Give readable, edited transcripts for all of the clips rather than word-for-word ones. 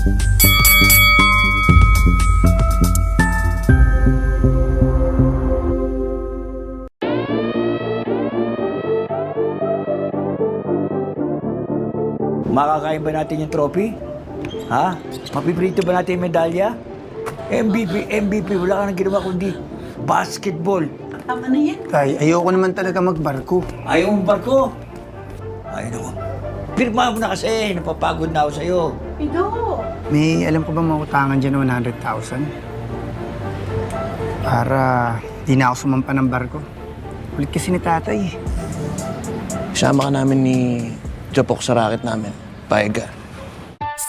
Makakain ba natin yung trophy? Ha? Mapiprito ba natin yung medalya? MVP, wala ka nang ginawa kundi basketball. Tama na yan. Tay, ayoko naman talaga magbarko. Ayaw mong barko? Ay, naku. Pirma mo na kasi, napapagod na ako sa'yo. Pido. May alam ko ba mautangan dyan ng 100,000? Para di na ako sumampa ng barko. Kulit kasi ni tatay. Kasama ka namin ni Jopok sa racket namin. Payag ka.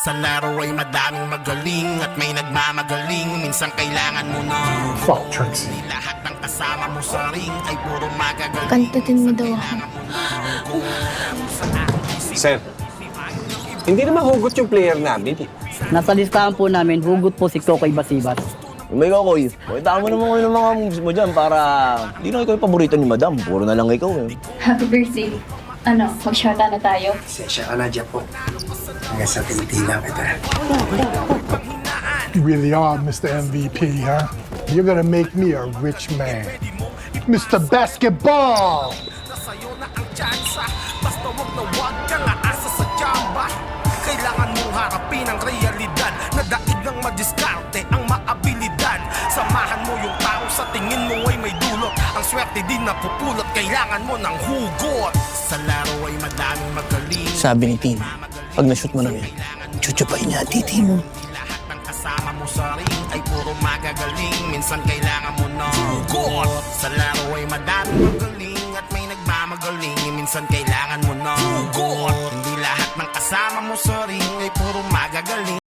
Sa laro ay madaming magaling at may nagmamagaling. Minsan kailangan mo na Fuck, Trixie. lahat ng kasama mo sa ring ay puro magagaling. Kantutin mo daw ako. Sir, hindi naman hugot yung player namin. Nasa listahan po namin, hugot po si Kokoy Basibas. May Kokoy, pakita mo naman kayo ng mga moves mo dyan para hindi na ikaw yung paborito ni Madam. Puro na lang ikaw eh. Happy birthday. Ano, mag-shota na tayo? Sensya ka na, Japo. Hanggang sa tinitila kita. You really are Mr. MVP, huh? You're gonna make me a rich man. Mr. Basketball! Sa'yo na ang tsansa, basta wag kang aasa sa jamba. Kailangan mong harapin ang realidad na daig ng madiskarte ang maabilidad. Samahan mo yung tao sa tingin mo ay may dulot. Ang swerte din na pupulot, kailangan mo ng hugot. Sa laro ay madaming magaling. Sabi ni Tin, pag na-shoot mo na yan, chuchupain niya titi mo. Lahat ng kasama mo sa ring ay puro magagaling. Minsan kailangan mo ng hugot. Sa laro ay madaming magaling at may nagmamagaling. Minsan kailangan mo ng hugot. Hindi lahat ng kasama mo sa ring ay puro magagaling.